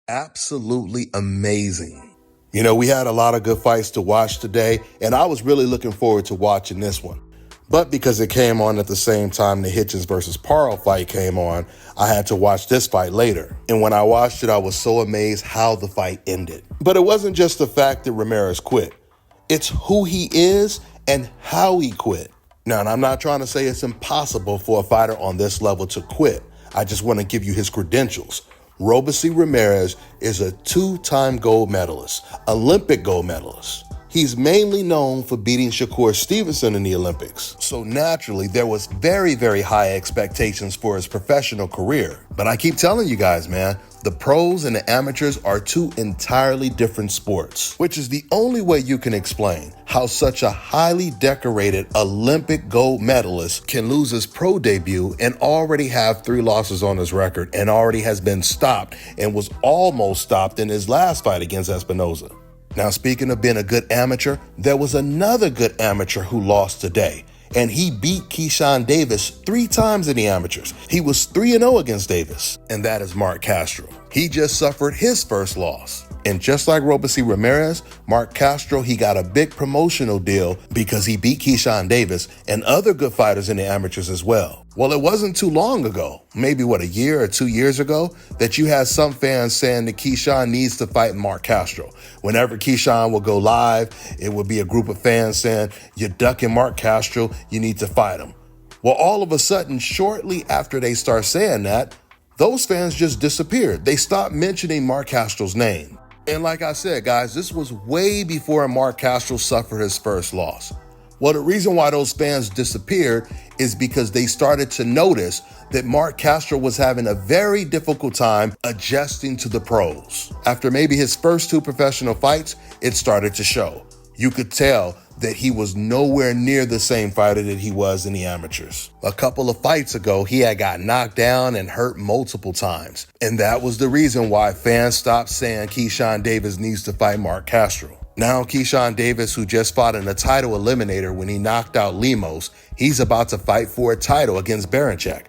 Absolutely amazing. You know, we had a lot of good fights to watch today, and I was really looking forward to watching this one. But because it came on at the same time the Hitchens versus Parle fight came on, I had to watch this fight later. And when I watched it, I was so amazed how the fight ended. But it wasn't just the fact that Ramirez quit. It's who he is and how he quit. Now, and I'm not trying to say it's impossible for a fighter on this level to quit. I just want to give you his credentials. Roby Ramirez is a two-time gold medalist, Olympic gold medalist. He's mainly known for beating Shakur Stevenson in the Olympics. So naturally, there was very, very high expectations for his professional career. But I keep telling you guys, man, the pros and the amateurs are two entirely different sports, which is the only way you can explain how such a highly decorated Olympic gold medalist can lose his pro debut and already have 3 losses on his record and already has been stopped and was almost stopped in his last fight against Espinosa. Now, speaking of being a good amateur, there was another good amateur who lost today, and he beat Keyshawn Davis 3 times in the amateurs. He was 3-0 against Davis, and that is Mark Castro. He just suffered his first loss. And just like Roby Ramirez, Mark Castro, he got a big promotional deal because he beat Keyshawn Davis and other good fighters in the amateurs as well. Well, it wasn't too long ago, maybe a year or 2 years ago, that you had some fans saying that Keyshawn needs to fight Mark Castro. Whenever Keyshawn will go live, it would be a group of fans saying, "You're ducking Mark Castro, you need to fight him." Well, all of a sudden, shortly after they start saying that, those fans just disappeared. They stopped mentioning Mark Castro's name. And like I said, guys, this was way before Mark Castro suffered his first loss. Well, the reason why those fans disappeared is because they started to notice that Mark Castro was having a very difficult time adjusting to the pros. After maybe his first 2 professional fights, it started to show. You could tell that he was nowhere near the same fighter that he was in the amateurs. A couple of fights ago, he had got knocked down and hurt multiple times. And that was the reason why fans stopped saying Keyshawn Davis needs to fight Mark Castro. Now, Keyshawn Davis, who just fought in a title eliminator when he knocked out Lemos, he's about to fight for a title against Baranchek.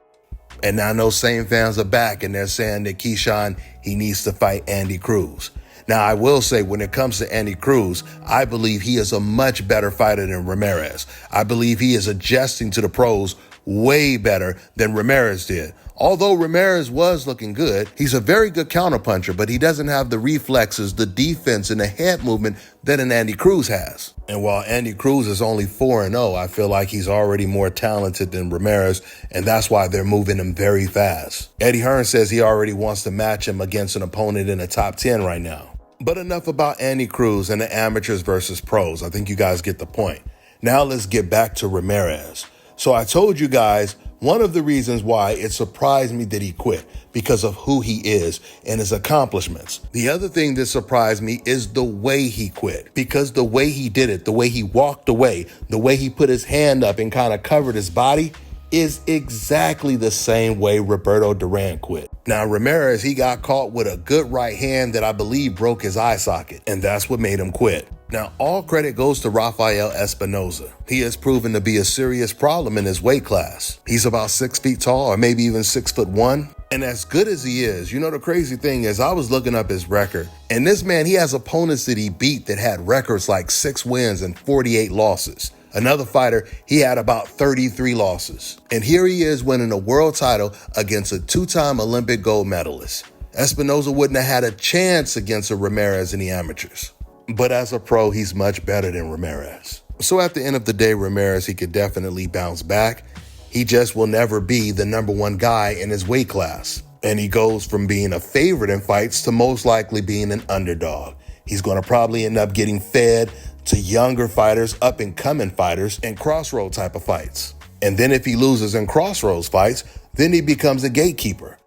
And now those same fans are back and they're saying that Keyshawn, he needs to fight Andy Cruz. Now, I will say when it comes to Andy Cruz, I believe he is a much better fighter than Ramirez. I believe he is adjusting to the pros way better than Ramirez did. Although Ramirez was looking good, he's a very good counterpuncher, but he doesn't have the reflexes, the defense, and the head movement that an Andy Cruz has. And while Andy Cruz is only 4-0, I feel like he's already more talented than Ramirez, and that's why they're moving him very fast. Eddie Hearn says he already wants to match him against an opponent in the top 10 right now. But enough about Andy Cruz and the amateurs versus pros. I think you guys get the point. Now let's get back to Ramirez. So I told you guys one of the reasons why it surprised me that he quit, because of who he is and his accomplishments. The other thing that surprised me is the way he quit, because the way he did it, the way he walked away, the way he put his hand up and kind of covered his body is exactly the same way Roberto Duran quit. Now, Ramirez, he got caught with a good right hand that I believe broke his eye socket, and that's what made him quit. Now, all credit goes to Rafael Espinosa. He has proven to be a serious problem in his weight class. He's about 6 feet tall, or maybe even 6'1". And as good as he is, you know, the crazy thing is I was looking up his record, and this man, he has opponents that he beat that had records like 6 wins and 48 losses. Another fighter, he had about 33 losses. And here he is winning a world title against a 2-time Olympic gold medalist. Espinosa wouldn't have had a chance against a Ramirez in the amateurs. But as a pro, he's much better than Ramirez. So at the end of the day, Ramirez, he could definitely bounce back. He just will never be the #1 guy in his weight class. And he goes from being a favorite in fights to most likely being an underdog. He's going to probably end up getting fed to younger fighters, up-and-coming fighters, and crossroad type of fights. And then if he loses in crossroads fights, then he becomes a gatekeeper.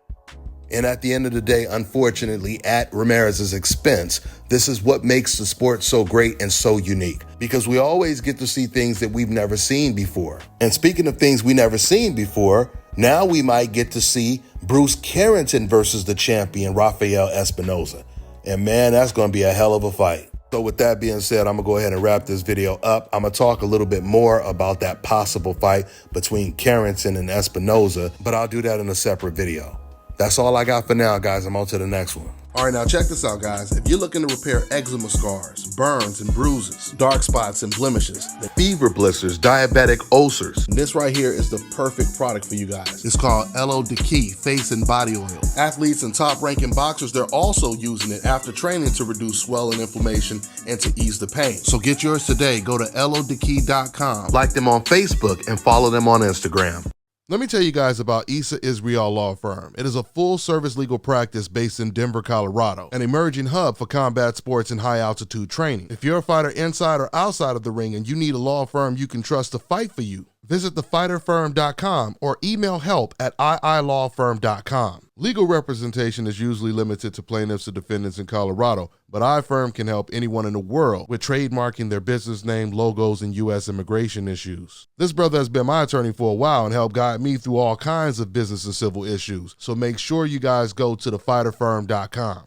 And at the end of the day, unfortunately, at Ramirez's expense, this is what makes the sport so great and so unique, because we always get to see things that we've never seen before. And speaking of things we never seen before, now we might get to see Bruce Carrington versus the champion, Rafael Espinosa. And man, that's going to be a hell of a fight. So with that being said, I'm going to go ahead and wrap this video up. I'm going to talk a little bit more about that possible fight between Carrington and Espinosa, but I'll do that in a separate video. That's all I got for now, guys. I'm on to the next one. All right, now check this out, guys. If you're looking to repair eczema scars, burns and bruises, dark spots and blemishes, fever blisters, diabetic ulcers, this right here is the perfect product for you guys. It's called LO Key Face and Body Oil. Athletes and top-ranking boxers, they're also using it after training to reduce swelling, inflammation, and to ease the pain. So get yours today. Go to lodekey.com, like them on Facebook, and follow them on Instagram. Let me tell you guys about Issa Israel Law Firm. It is a full-service legal practice based in Denver, Colorado, an emerging hub for combat sports and high-altitude training. If you're a fighter inside or outside of the ring and you need a law firm you can trust to fight for you, visit thefighterfirm.com or email help@iilawfirm.com. Legal representation is usually limited to plaintiffs or defendants in Colorado, but iFirm can help anyone in the world with trademarking their business name, logos, and U.S. immigration issues. This brother has been my attorney for a while and helped guide me through all kinds of business and civil issues, so make sure you guys go to thefighterfirm.com.